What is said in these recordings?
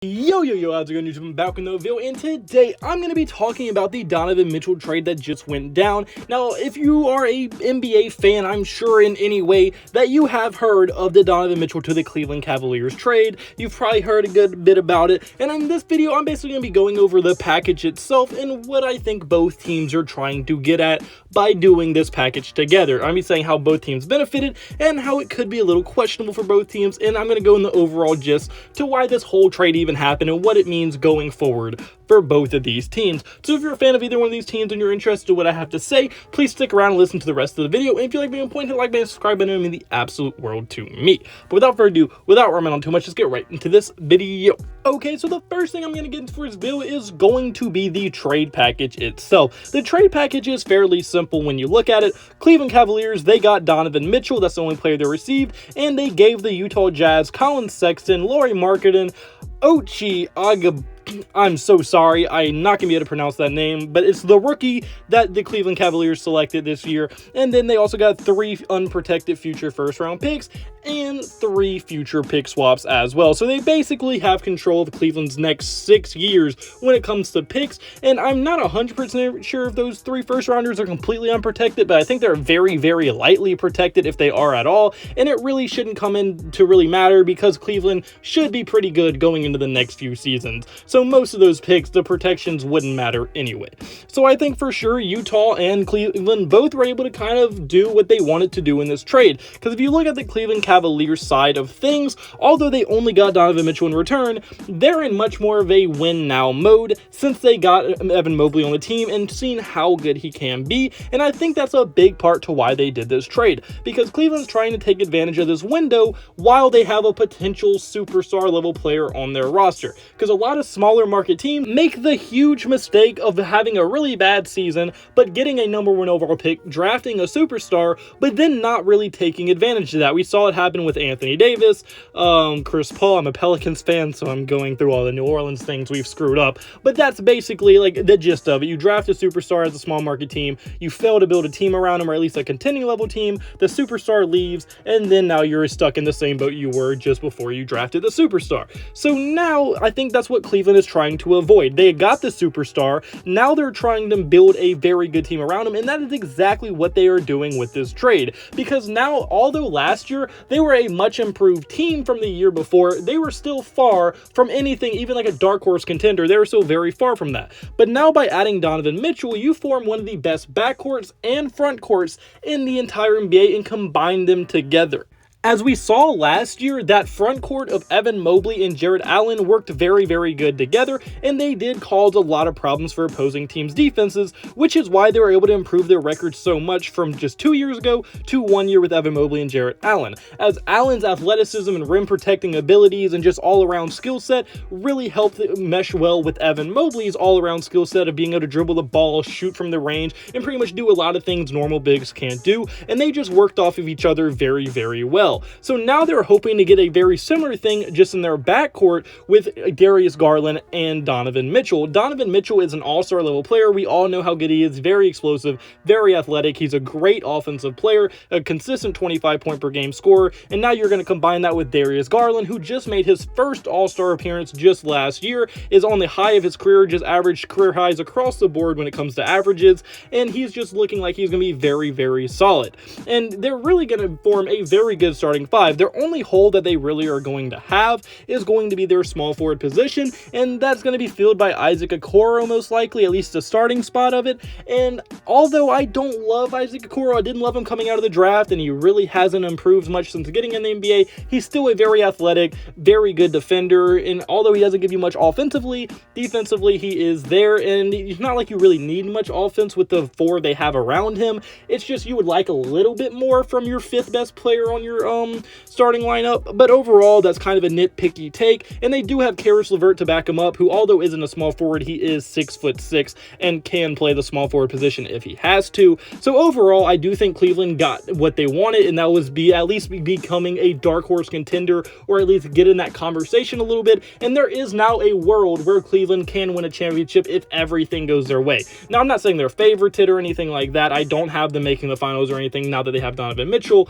Yo, how's it going, YouTube? I'm back with another video, and today I'm going to be talking about the Donovan Mitchell trade that just went down. Now, if you are a NBA fan, I'm sure in any way that you have heard of the Donovan Mitchell to the Cleveland Cavaliers trade. You've probably heard a good bit about it, and in this video, I'm basically going to be going over the package itself and what I think both teams are trying to get at by doing this package together. I'm going to be saying how both teams benefited and how it could be a little questionable for both teams, and I'm going to go in the overall gist to why this whole trade even happen and what it means going forward for both of these teams. So if you're a fan of either one of these teams and you're interested in what I have to say, please stick around and listen to the rest of the video. And if you like being on point, hit the like button, subscribe button, it would mean the absolute world to me. But without further ado, without rambling on too much, let's get right into this video. Okay, so the first thing I'm going to get into for this video is going to be the trade package itself. The trade package is fairly simple when you look at it. Cleveland Cavaliers, they got Donovan Mitchell, that's the only player they received, and they gave the Utah Jazz Colin Sexton, Lauri Markkanen, Ochai Agbaji. I'm so sorry, I'm not going to be able to pronounce that name, but it's the rookie that the Cleveland Cavaliers selected this year. And then they also got 3 unprotected future first-round picks and 3 future pick swaps as well. So they basically have control of Cleveland's next 6 years when it comes to picks. And I'm not 100% sure if those 3 first-rounders are completely unprotected, but I think they're very, very lightly protected if they are at all. And it really shouldn't come in to really matter because Cleveland should be pretty good going into the next few seasons. So most of those picks, the protections wouldn't matter anyway. So I think for sure Utah and Cleveland both were able to kind of do what they wanted to do in this trade. Because if you look at the Cleveland Cavaliers side of things, although they only got Donovan Mitchell in return, they're in much more of a win now mode since they got Evan Mobley on the team and seen how good he can be. And I think that's a big part to why they did this trade, because Cleveland's trying to take advantage of this window while they have a potential superstar level player on their roster. Because a lot of smaller market teams make the huge mistake of having a really bad season but getting a #1 overall pick, drafting a superstar, but then not really taking advantage of that. We saw it happen with Anthony Davis, Chris Paul. I'm a Pelicans fan, so I'm going through all the New Orleans things we've screwed up, but that's basically like the gist of it. You draft a superstar as a small market team, you fail to build a team around him, or at least a contending level team, the superstar leaves, and then now you're stuck in the same boat you were just before you drafted the superstar. So now I think that's what Cleveland is trying to avoid. They got the superstar, now they're trying to build a very good team around him, and that is exactly what they are doing with this trade. Because now, although last year they were a much improved team from the year before, they were still far from anything, even like a dark horse contender. They were still very far from that. But now by adding Donovan Mitchell, you form one of the best backcourts and front courts in the entire NBA and combine them together. As we saw last year, that front court of Evan Mobley and Jarrett Allen worked very, very good together, and they did cause a lot of problems for opposing teams' defenses, which is why they were able to improve their record so much from just 2 years ago to 1 year with Evan Mobley and Jarrett Allen, as Allen's athleticism and rim protecting abilities and just all-around skill set really helped mesh well with Evan Mobley's all-around skill set of being able to dribble the ball, shoot from the range, and pretty much do a lot of things normal bigs can't do, and they just worked off of each other very, very well. So now they're hoping to get a very similar thing just in their backcourt with Darius Garland and Donovan Mitchell. Donovan Mitchell is an all-star level player. We all know how good he is. Very explosive, very athletic. He's a great offensive player, a consistent 25-point per game scorer. And now you're going to combine that with Darius Garland, who just made his first all-star appearance just last year, is on the high of his career, just averaged career highs across the board when it comes to averages. And he's just looking like he's going to be very, very solid. And they're really going to form a very good starting 5. Their only hole that they really are going to have is going to be their small forward position, and that's going to be filled by Isaac Okoro most likely, at least the starting spot of it. And although I don't love Isaac Okoro, I didn't love him coming out of the draft, and he really hasn't improved much since getting in the NBA, he's still a very athletic, very good defender, and although he doesn't give you much offensively, defensively he is there, and it's not like you really need much offense with the 4 they have around him. It's just you would like a little bit more from your 5th best player on your starting lineup, but overall that's kind of a nitpicky take. And they do have Karis LeVert to back him up, who although isn't a small forward, he is 6'6" and can play the small forward position if he has to. So overall, I do think Cleveland got what they wanted, and that was at least becoming a dark horse contender, or at least get in that conversation a little bit. And there is now a world where Cleveland can win a championship if everything goes their way. Now, I'm not saying they're favorited or anything like that. I don't have them making the finals or anything now that they have Donovan Mitchell,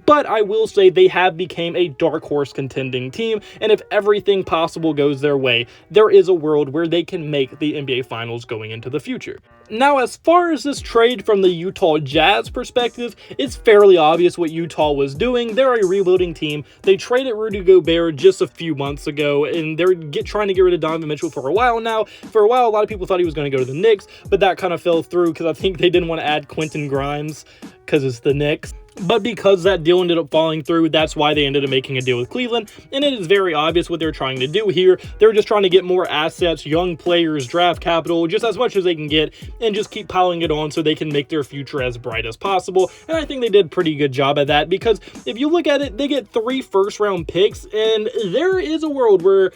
but I will will say they have become a dark horse contending team, and if everything possible goes their way, there is a world where they can make the NBA Finals going into the future. Now, as far as this trade from the Utah Jazz perspective, it's fairly obvious what Utah was doing. They're a rebuilding team. They traded Rudy Gobert just a few months ago, and they're trying to get rid of Donovan Mitchell for a while now. For a while, a lot of people thought he was going to go to the Knicks, but that kind of fell through because I think they didn't want to add Quentin Grimes because it's the Knicks. But because that deal ended up falling through, that's why they ended up making a deal with Cleveland. And it is very obvious what they're trying to do here. They're just trying to get more assets, young players, draft capital, just as much as they can get, and just keep piling it on so they can make their future as bright as possible. And I think they did a pretty good job at that, because if you look at it, they get 3 first-round picks, and there is a world where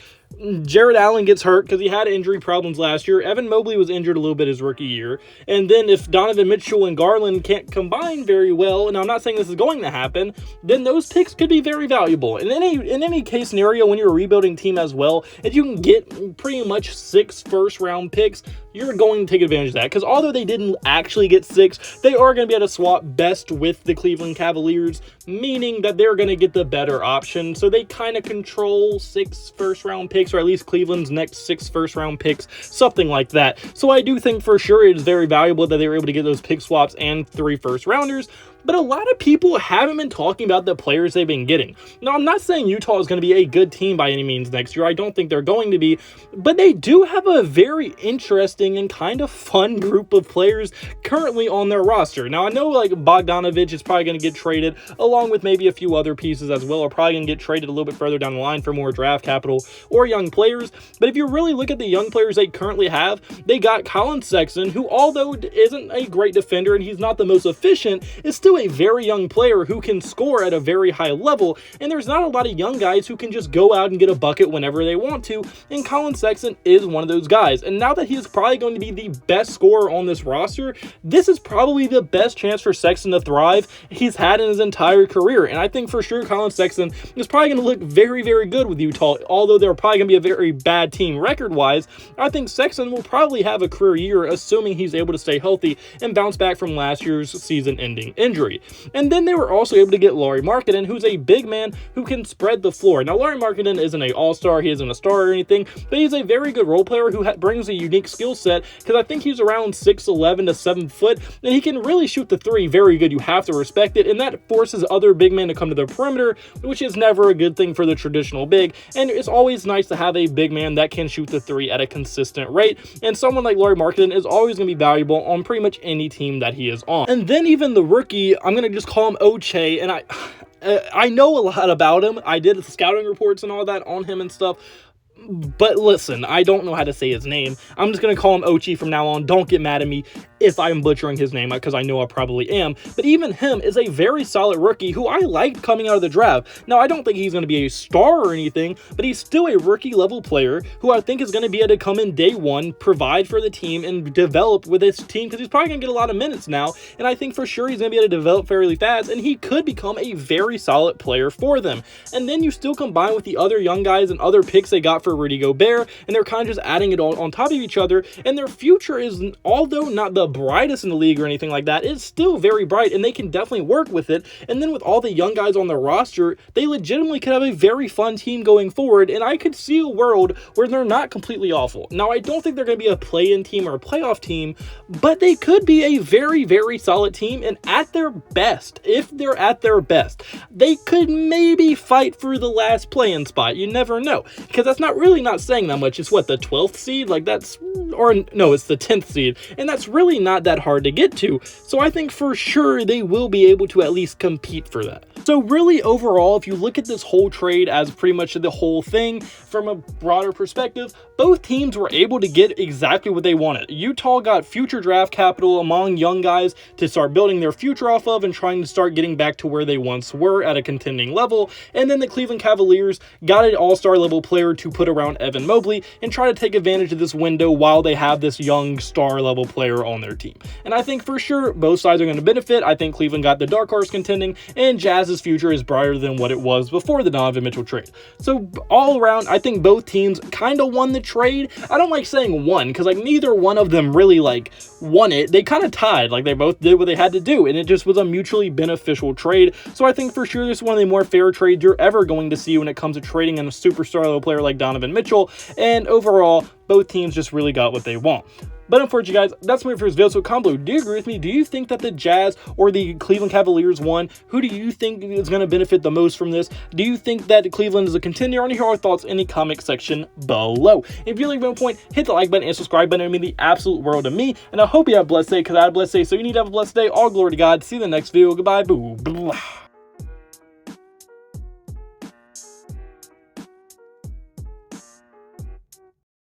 Jared Allen gets hurt because he had injury problems last year. Evan Mobley was injured a little bit his rookie year. And then if Donovan Mitchell and Garland can't combine very well, and I'm not saying this is going to happen, then those picks could be very valuable. In any case scenario, when you're a rebuilding team as well, if you can get pretty much 6 first-round picks, you're going to take advantage of that. Because although they didn't actually get 6, they are going to be able to swap best with the Cleveland Cavaliers, meaning that they're going to get the better option. So they kind of control 6 first-round picks, or at least Cleveland's next 6 first-round picks, something like that. So I do think for sure it is very valuable that they were able to get those pick swaps and 3 first-rounders. But a lot of people haven't been talking about the players they've been getting. Now, I'm not saying Utah is going to be a good team by any means next year. I don't think they're going to be. But they do have a very interesting and kind of fun group of players currently on their roster. Now, I know like Bogdanovich is probably going to get traded, along with maybe a few other pieces as well, are probably going to get traded a little bit further down the line for more draft capital or young players. But if you really look at the young players they currently have, they got Colin Sexton, who although isn't a great defender and he's not the most efficient, is still a very young player who can score at a very high level, and there's not a lot of young guys who can just go out and get a bucket whenever they want to, and Colin Sexton is one of those guys. And now that he is probably going to be the best scorer on this roster, this is probably the best chance for Sexton to thrive he's had in his entire career. And I think for sure Colin Sexton is probably going to look very, very good with Utah. Although they're probably going to be a very bad team record-wise, I think Sexton will probably have a career year, assuming he's able to stay healthy and bounce back from last year's season-ending injury. And then they were also able to get Lauri Markkanen, who's a big man who can spread the floor. Now, Lauri Markkanen isn't an all-star, he isn't a star or anything, but he's a very good role player who brings a unique skill set, because I think he's around 6'11 to 7 foot, and he can really shoot the 3 very good. You have to respect it, and that forces other big men to come to the perimeter, which is never a good thing for the traditional big, and it's always nice to have a big man that can shoot the 3 at a consistent rate, and someone like Lauri Markkanen is always going to be valuable on pretty much any team that he is on. And then even the rookie, I'm going to just call him Oche, and I know a lot about him. I did scouting reports and all that on him and stuff. But listen, I don't know how to say his name. I'm just going to call him Ochi from now on. Don't get mad at me if I'm butchering his name, because I know I probably am. But even him is a very solid rookie who I liked coming out of the draft. Now, I don't think he's going to be a star or anything, but he's still a rookie-level player who I think is going to be able to come in day one, provide for the team, and develop with his team, because he's probably going to get a lot of minutes now. And I think for sure he's going to be able to develop fairly fast, and he could become a very solid player for them. And then you still combine with the other young guys and other picks they got for Rudy Gobert, and they're kind of just adding it all on top of each other, and their future is, although not the brightest in the league or anything like that, it's still very bright, and they can definitely work with it. And then with all the young guys on their roster, they legitimately could have a very fun team going forward, and I could see a world where they're not completely awful. Now, I don't think they're going to be a play-in team or a playoff team, but they could be a very, very solid team, and at their best, if they're at their best, they could maybe fight for the last play-in spot. You never know, because that's not saying that much. It's what, the 12th seed? Like, that's, or no, it's the 10th seed, and that's really not that hard to get to. So I think for sure they will be able to at least compete for that. So really overall, if you look at this whole trade as pretty much the whole thing from a broader perspective, both teams were able to get exactly what they wanted. Utah got future draft capital among young guys to start building their future off of and trying to start getting back to where they once were at a contending level. And then the Cleveland Cavaliers got an all-star level player to put around Evan Mobley and try to take advantage of this window while they have this young star level player on their team. And I think for sure both sides are going to benefit. I think Cleveland got the dark horse contending, and Jazz's Jazz' future is brighter than what it was before the Donovan Mitchell trade. So all around, I think both teams kind of won the trade. I don't like saying won, because like neither one of them really like won it. They kind of tied, like they both did what they had to do, and it just was a mutually beneficial trade. So I think for sure this is one of the more fair trades you're ever going to see when it comes to trading in a superstar level player like Donovan Mitchell, and overall, both teams just really got what they want. But unfortunately, guys, that's my first video. So comment below, do you agree with me? Do you think that the Jazz or the Cleveland Cavaliers won? Who do you think is going to benefit the most from this? Do you think that Cleveland is a contender? I want to hear our thoughts in the comment section below. If you like one point, hit the like button and subscribe button. It would mean the absolute world to me. And I hope you have a blessed day, because I had a blessed day. So you need to have a blessed day. All glory to God. See you in the next video. Goodbye. Boo. Blah.